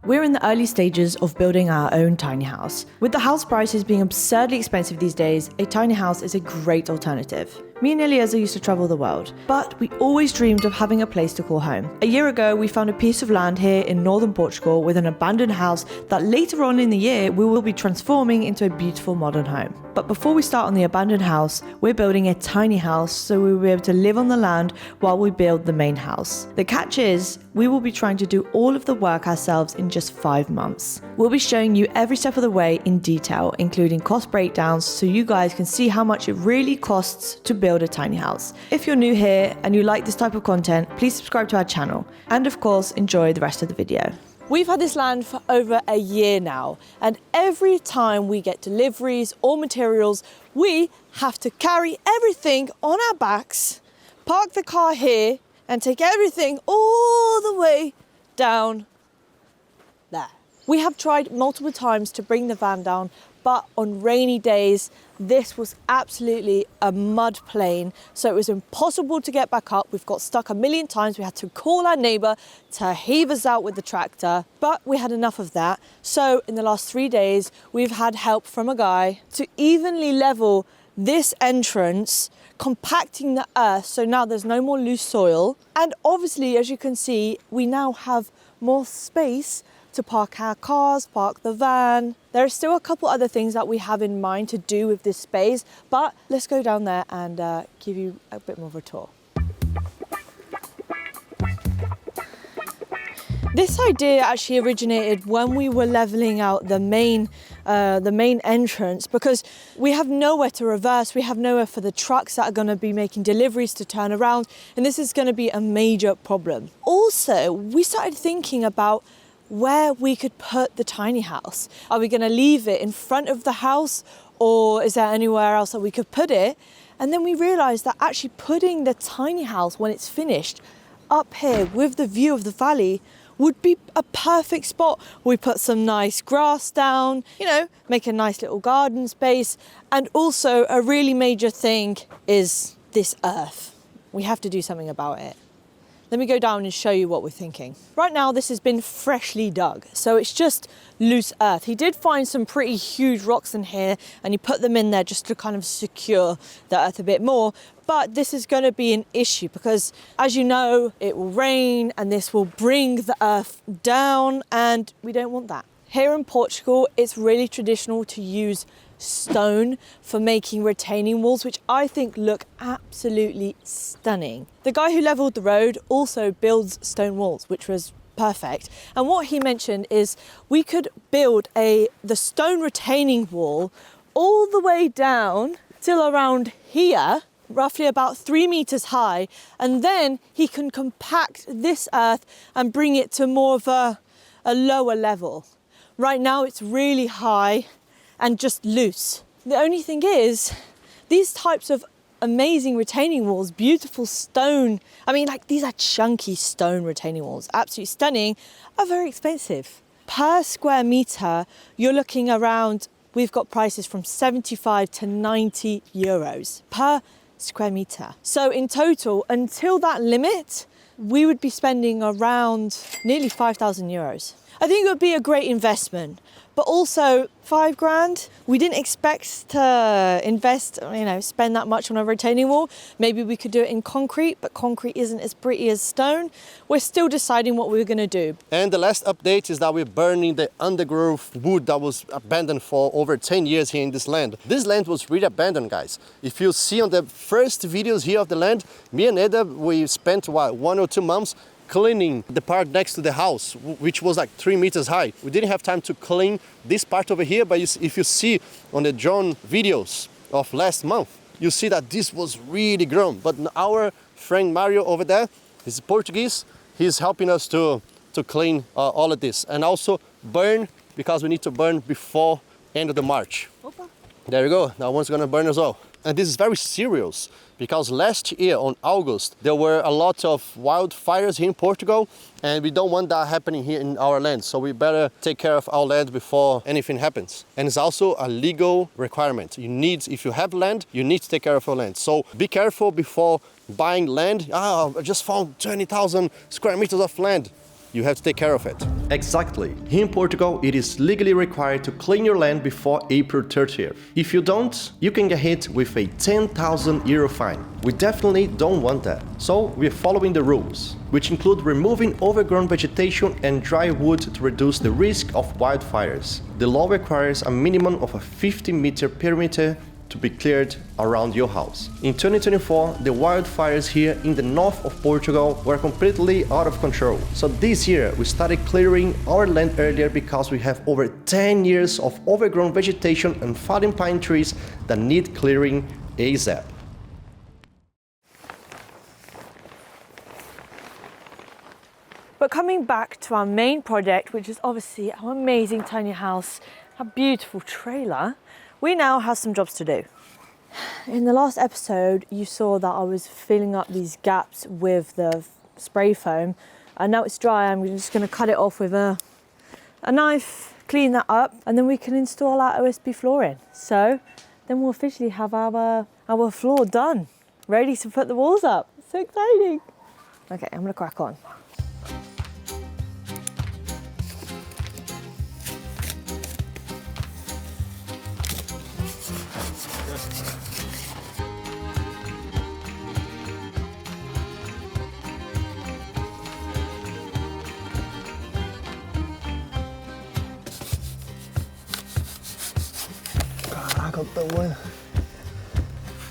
We're in the early stages of building our own tiny house. With the house prices being absurdly expensive these days, a tiny house is a great alternative. Me and Eliezer used to travel the world, but we always dreamed of having a place to call home. A year ago, we found a piece of land here in northern Portugal with an abandoned house that later on in the year we will be transforming into a beautiful modern home. But before we start on the abandoned house, we're building a tiny house so we will be able to live on the land while we build the main house. The catch is, we will be trying to do all of the work ourselves in just 5 months. We'll be showing you every step of the way in detail, including cost breakdowns, so you guys can see how much it really costs to build a tiny house. If you're new here and you like this type of content, please subscribe to our channel and of course enjoy the rest of the video. We've had this land for over a year now, and every time we get deliveries or materials, we have to carry everything on our backs, park the car here and take everything all the way down there. We have tried multiple times to bring the van down, but on rainy days, this was absolutely a mud plain, so it was impossible to get back up. We've got stuck a million times. We had to call our neighbour to heave us out with the tractor, but we had enough of that. So in the last 3 days, we've had help from a guy to evenly level this entrance, compacting the earth, so now there's no more loose soil. And obviously, as you can see, we now have more space to park our cars, park the van. There are still a couple other things that we have in mind to do with this space, but let's go down there and give you a bit more of a tour. This idea actually originated when we were leveling out the main entrance, because we have nowhere to reverse, we have nowhere for the trucks that are going to be making deliveries to turn around, and this is going to be a major problem. Also, we started thinking about where we could put the tiny house. Are we going to leave it in front of the house, or is there anywhere else that we could put it? And then we realized that actually putting the tiny house when it's finished up here with the view of the valley would be a perfect spot. We put some nice grass down, you know, make a nice little garden space. And also a really major thing is this earth. We have to do something about it. Let me go down and show you what we're thinking. Right now, this has been freshly dug, so it's just loose earth. He did find some pretty huge rocks in here, and he put them in there just to kind of secure the earth a bit more. But this is going to be an issue because, as you know, it will rain and this will bring the earth down, and we don't want that. Here in Portugal, it's really traditional to use stone for making retaining walls, which I think look absolutely stunning. The guy who leveled the road also builds stone walls, which was perfect. And what he mentioned is we could build the stone retaining wall all the way down till around here, roughly about 3 meters high, and then he can compact this earth and bring it to more of a lower level. Right now it's really high and just loose. The only thing is, these types of amazing retaining walls, beautiful stone, I mean, like, these are chunky stone retaining walls, absolutely stunning, are very expensive. Per square meter, you're looking around, we've got prices from 75 to 90 euros per square meter. So in total, until that limit, we would be spending around nearly 5,000 euros. I think it would be a great investment, but also 5 grand. We didn't expect to invest, spend that much on a retaining wall. Maybe we could do it in concrete, but concrete isn't as pretty as stone. We're still deciding what we're going to do. And the last update is that we're burning the undergrowth wood that was abandoned for over 10 years here in this land. This land was really abandoned, guys. If you see on the first videos here of the land, me and Eda, we spent 1 or 2 months cleaning the part next to the house, which was like 3 meters high. We didn't have time to clean this part over here, but if you see on the drone videos of last month, you see that this was really grown. But our friend Mario over there, he's Portuguese, he's helping us to clean all of this. And also burn, because we need to burn before end of the March. Opa. There you go, that one's gonna burn as well. And this is very serious, because last year on August, there were a lot of wildfires here in Portugal, and we don't want that happening here in our land. So we better take care of our land before anything happens. And it's also a legal requirement. If you have land, you need to take care of your land. So be careful before buying land. I just found 20,000 square meters of land. you have to take care of it. Exactly. Here in Portugal, it is legally required to clean your land before April 30th. If you don't, you can get hit with a €10,000 fine. We definitely don't want that. So we're following the rules, which include removing overgrown vegetation and dry wood to reduce the risk of wildfires. The law requires a minimum of a 50-meter perimeter to be cleared around your house. In 2024, the wildfires here in the north of Portugal were completely out of control. So this year, we started clearing our land earlier because we have over 10 years of overgrown vegetation and fallen pine trees that need clearing ASAP. But coming back to our main project, which is obviously our amazing tiny house, our beautiful trailer, we now have some jobs to do. In the last episode, you saw that I was filling up these gaps with the spray foam, and now it's dry. I'm just going to cut it off with a knife, clean that up, and then we can install our OSB flooring. So then we'll officially have our floor done, ready to put the walls up. It's so exciting. Okay, I'm going to crack on.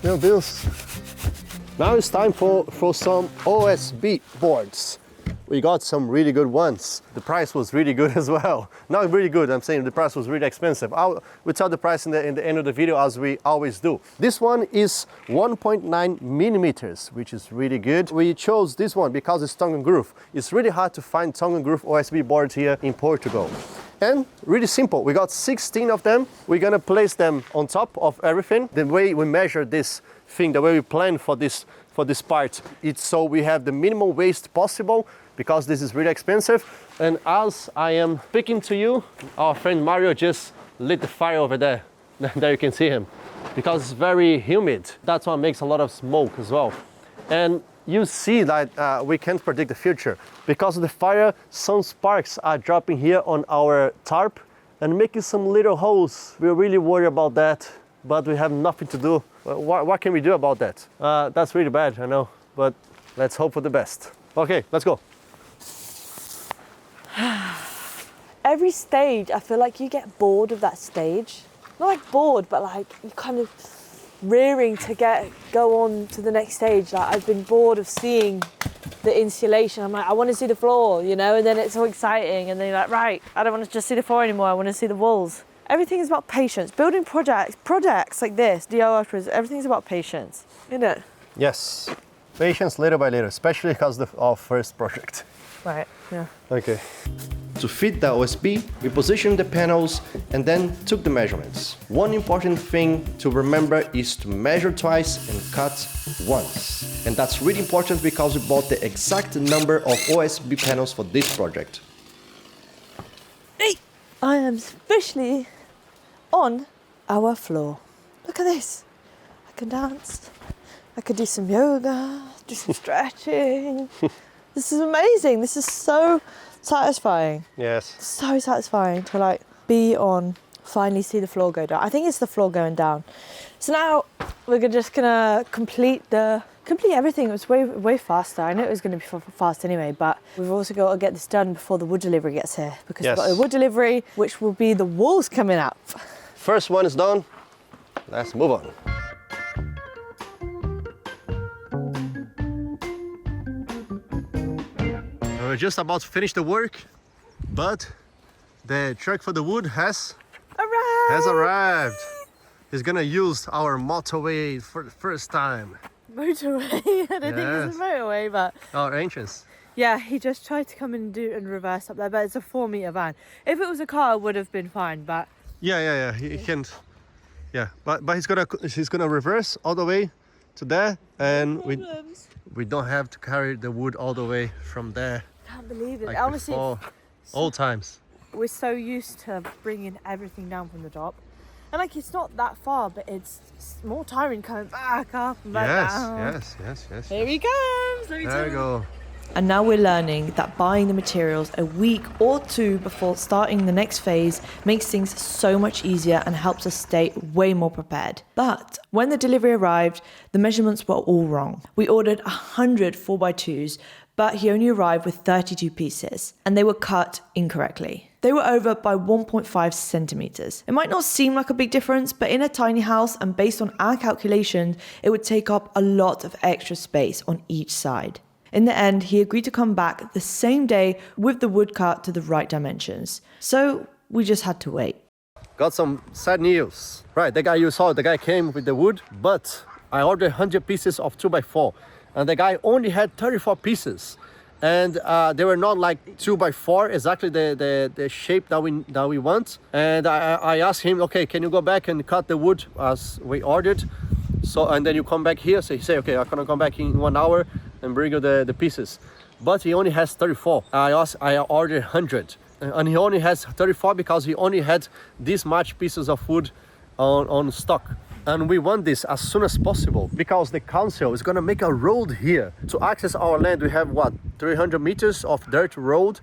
Meu Deus. Now it's time for some OSB boards. We got some really good ones. The price was really good as well. Not really good, I'm saying the price was really expensive. We'll tell the price in the end of the video, as we always do. This one is 1.9 millimeters, which is really good. We chose this one because it's tongue and groove. It's really hard to find tongue and groove OSB boards here in Portugal. And really simple, we got 16 of them. We're gonna place them on top of everything. The way we measure this thing, the way we plan for this part, it's so we have the minimal waste possible, because this is really expensive. And as I am speaking to you, our friend Mario just lit the fire over there. There you can see him. Because it's very humid. That's what makes a lot of smoke as well. And you see that we can't predict the future. Because of the fire, some sparks are dropping here on our tarp and making some little holes. We're really worried about that, but we have nothing to do. What can we do about that? That's really bad, I know, but let's hope for the best. Okay, let's go. Every stage, I feel like you get bored of that stage. Not like bored, but like you kind of rearing to go on to the next stage. Like I've been bored of seeing the insulation. I'm like, I want to see the floor, you know, and then it's so exciting. And then you're like, right, I don't want to just see the floor anymore. I want to see the walls. Everything is about patience. Building projects like this, DIY projects, everything's about patience, isn't it? Yes, patience little by little, especially because of our first project. Right, yeah. Okay. To fit the OSB, we positioned the panels and then took the measurements. One important thing to remember is to measure twice and cut once. And that's really important because we bought the exact number of OSB panels for this project. Hey, I am officially on our floor. Look at this. I can dance. I could do some yoga, do some stretching. This is amazing. This is so satisfying. Yes. So satisfying to like be on, finally see the floor go down. I think it's the floor going down. So now we're just gonna complete everything. It was way faster. I know it was gonna be fast anyway, but we've also got to get this done before the wood delivery gets here, because we've got the wood delivery, which will be the walls coming up. First one is done. Let's move on. We're just about to finish the work, but the truck for the wood has arrived. He's gonna use our motorway for the first time. Motorway? I don't think it's a motorway, but... Our entrance. Yeah, he just tried to come and reverse up there, but it's a 4-meter van. If it was a car, it would have been fine, but... Yeah. He can't... Yeah, but he's gonna reverse all the way to there, and we don't have to carry the wood all the way from there. Can't believe it. Like Honestly, before, old times. We're so used to bringing everything down from the top, and like it's not that far, but it's more tiring coming back up and back down. Yes. Here he comes. There we go. And now we're learning that buying the materials a week or two before starting the next phase makes things so much easier and helps us stay way more prepared. But when the delivery arrived, the measurements were all wrong. We ordered 100 4x2s, but he only arrived with 32 pieces, and they were cut incorrectly. They were over by 1.5 centimeters. It might not seem like a big difference, but in a tiny house and based on our calculations, it would take up a lot of extra space on each side. In the end, he agreed to come back the same day with the wood cut to the right dimensions. So we just had to wait. Got some sad news. Right, the guy you saw, the guy came with the wood, but I ordered 100 pieces of 2x4, and the guy only had 34 pieces. And they were not like 2x4, exactly the shape that we want. And I asked him, okay, can you go back and cut the wood as we ordered? So, and then you come back here. So he said, okay, I'm gonna come back in 1 hour and bring you the pieces. But he only has 34. I ordered 100. And he only has 34 because he only had this much pieces of wood on stock. And we want this as soon as possible because the council is gonna make a road here. To access our land, we have what, 300 meters of dirt road,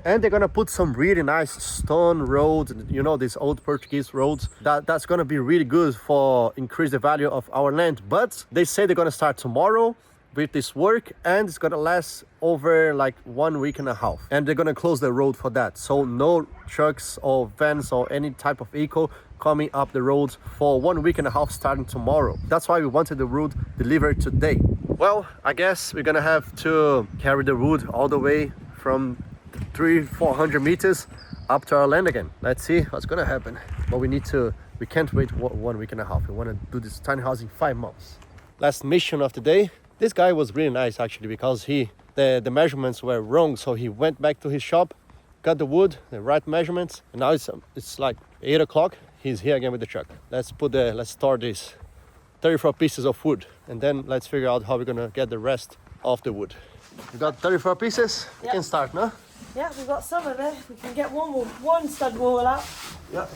and they're gonna put some really nice stone road, you know, these old Portuguese roads. That's gonna be really good for increase the value of our land. But they say they're gonna start tomorrow with this work, and it's gonna last over like 1 week and a half, and they're gonna close the road for that. So no trucks or vans or any type of vehicle coming up the road for 1 week and a half starting tomorrow. That's why we wanted the wood delivered today. Well, I guess we're gonna have to carry the wood all the way from 300-400 meters up to our land again. Let's see what's gonna happen. But we can't wait 1 week and a half. We wanna do this tiny house in 5 months. Last mission of the day. This guy was really nice actually, because the measurements were wrong, so he went back to his shop, got the wood, the right measurements, and now it's like 8 o'clock. He's here again with the truck. Let's store these 34 pieces of wood, and then let's figure out how we're gonna get the rest of the wood. We got 34 pieces. Yep. We can start, no? Yeah, we've got some of it. We can get one stud wall out. Yeah.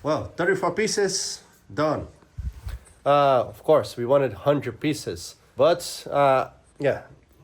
Well, 34 pieces done. Of course, we wanted 100 pieces, but yeah,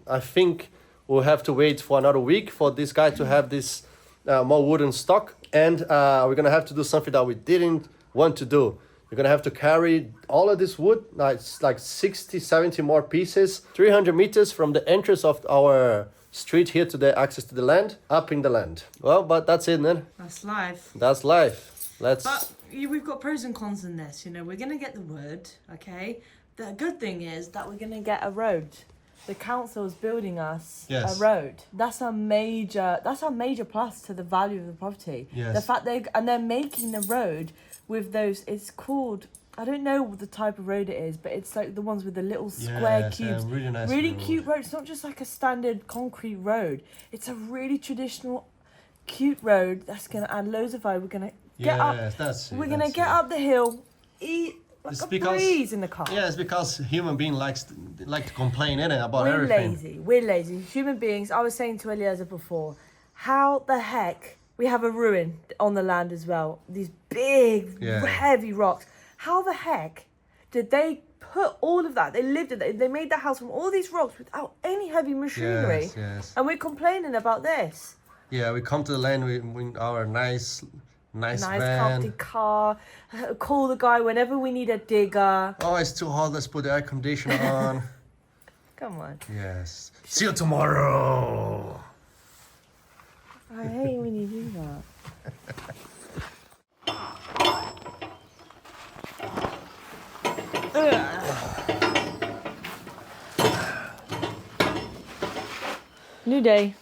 I think we'll have to wait for another week for this guy to have this more wood in stock, and we're gonna have to do something that we didn't want to do. We're gonna have to carry all of this wood, it's like 60-70 more pieces, 300 meters from the entrance of our street here to the access to the land, up in the land. Well, but that's it, man. That's life. That's life. But we've got pros and cons in this. You know, we're gonna get the wood, okay? The good thing is that we're gonna get a road. The council's building us a road. That's our major plus to the value of the property. Yes. The fact they're making the road with those, it's called, I don't know the type of road it is, but it's like the ones with the little square cubes. Really nice. Really cute road. It's not just like a standard concrete road. It's a really traditional, cute road that's gonna add loads of value. We're gonna get up the hill, eat like a breeze in the car. Yeah, it's because human being like to complain, innit, about everything. We're lazy. Human beings, I was saying to Eliezer before, how the heck, we have a ruin on the land as well. These big, heavy rocks. How the heck did they put all of that? They lived in it. They made the house from all these rocks without any heavy machinery. Yes. And we're complaining about this. Yeah, we come to the land with our nice van. Comfy car. Call the guy whenever we need a digger. Oh, it's too hot. Let's put the air conditioner on. Come on. Yes. See you tomorrow. I hate when you do that. New day.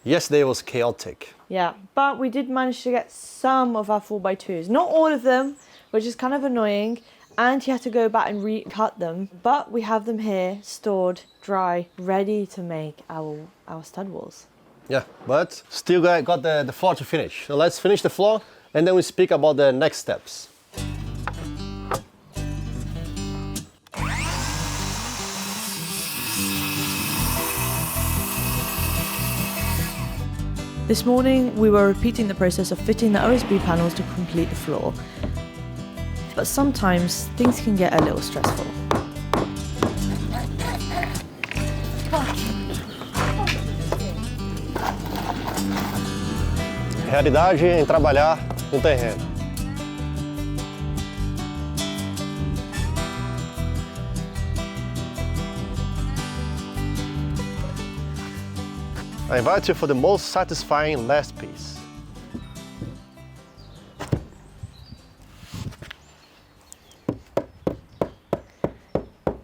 Yesterday was chaotic. Yeah, but we did manage to get some of our 4x2s. Not all of them, which is kind of annoying. And you have to go back and recut them. But we have them here, stored, dry, ready to make our stud walls. Yeah, but still got the floor to finish. So let's finish the floor and then we speak about the next steps. This morning we were repeating the process of fitting the OSB panels to complete the floor. But sometimes things can get a little stressful. Realidade em trabalhar no terreno. I invite you for the most satisfying last piece.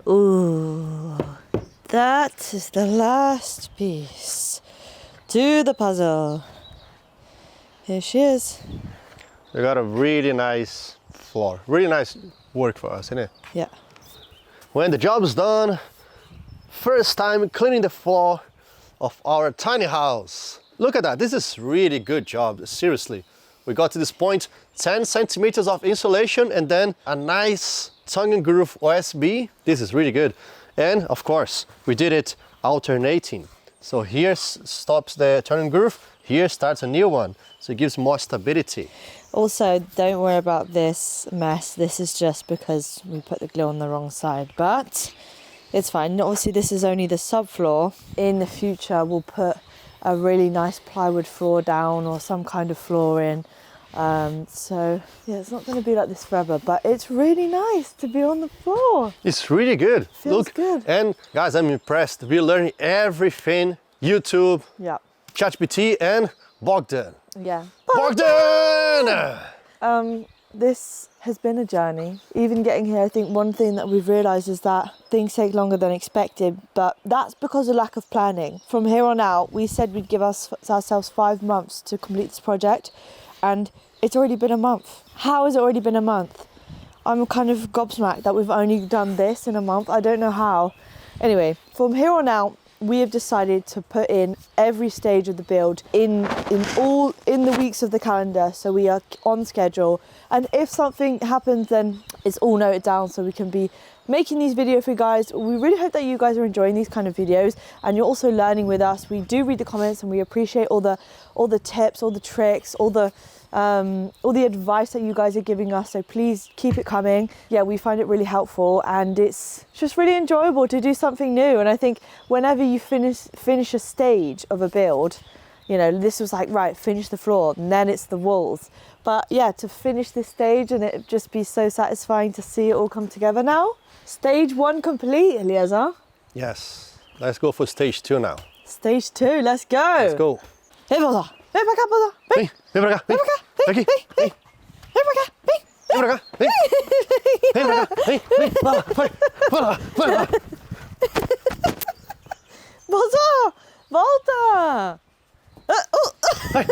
Ooh, that is the last piece to the puzzle. Here she is. We got a really nice floor. Really nice work for us, isn't it? Yeah. When the job's done, first time cleaning the floor of our tiny house. Look at that, this is really good job, seriously. We got to this point, 10 centimeters of insulation and then a nice tongue and groove OSB. This is really good. And of course, we did it alternating. So here stops the tongue and groove, here starts a new one. So it gives more stability. Also, don't worry about this mess. This is just because we put the glue on the wrong side, but it's fine. Obviously, this is only the subfloor. In the future, we'll put a really nice plywood floor down or some kind of floor in. So yeah, it's not going to be like this forever, but it's really nice to be on the floor. It's really good. Feels Look, good. And guys, I'm impressed. We're learning everything. YouTube, Yeah. ChatGPT and Bogdan. Yeah. Bogdan! This has been a journey. Even getting here, I think one thing that we've realised is that things take longer than expected, but that's because of lack of planning. From here on out, we said we'd give ourselves 5 months to complete this project, and it's already been a month. How has it already been a month? I'm kind of gobsmacked that we've only done this in a month. I don't know how. Anyway, from here on out, we have decided to put in every stage of the build in the weeks of the calendar, so we are on schedule. And if something happens, then it's all noted down so we can be making these videos for you guys. We really hope that you guys are enjoying these kind of videos and you're also learning with us. We do read the comments and we appreciate all the tips, all the tricks, all the advice that you guys are giving us, so please keep it coming. Yeah, we find it really helpful and it's just really enjoyable to do something new. And I think whenever you finish a stage of a build, you know, this was like, right, finish the floor and then it's the walls. But yeah, to finish this stage and it just be so satisfying to see it all come together now. Stage 1 complete, Eliezer. Yes, let's go for stage 2 now. Stage 2, let's go. Let's go. Hey, Bosa. Vem pra cá, Bosa. Vem. Vem pra cá, vem. Vem pra cá. Vem, Aqui, vem, vem. Vem pra cá, vem. Vem pra cá, vem. Vem pra cá, vem, vem. Vai lá, vai lá. Bosa, volta. Vai.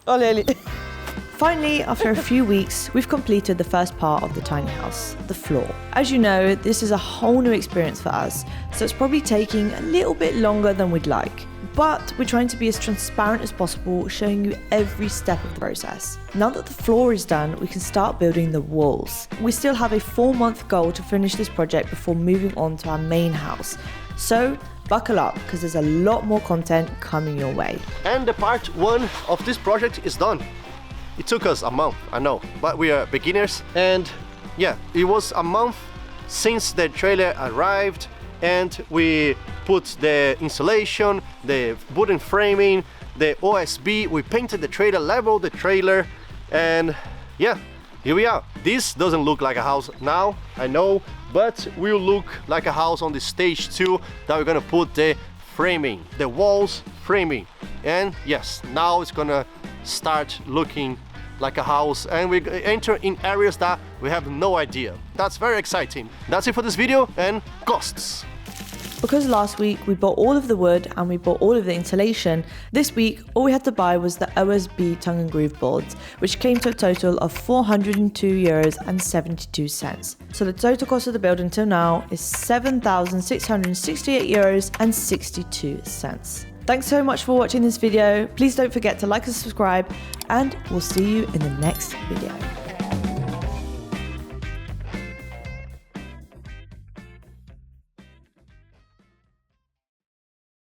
Olha ele. Finally, after a few weeks, we've completed the first part of the tiny house, the floor. As you know, this is a whole new experience for us, so it's probably taking a little bit longer than we'd like. But we're trying to be as transparent as possible, showing you every step of the process. Now that the floor is done, we can start building the walls. We still have a 4-month goal to finish this project before moving on to our main house. So buckle up, because there's a lot more content coming your way. And the part 1 of this project is done. It took us a month, I know, but we are beginners. And yeah, it was a month since the trailer arrived and we put the insulation, the wooden framing, the OSB, we painted the trailer, leveled the trailer, and yeah, here we are. This doesn't look like a house now, I know, but will look like a house on the stage 2 that we're gonna put the framing, the walls framing. And yes, now it's gonna start looking like a house and we enter in areas that we have no idea. That's very exciting. That's it for this video and costs. Because last week we bought all of the wood and we bought all of the insulation, this week all we had to buy was the OSB tongue and groove boards, which came to a total of €402.72. So the total cost of the build until now is €7,668.62. Thanks so much for watching this video. Please don't forget to like and subscribe, and we'll see you in the next video.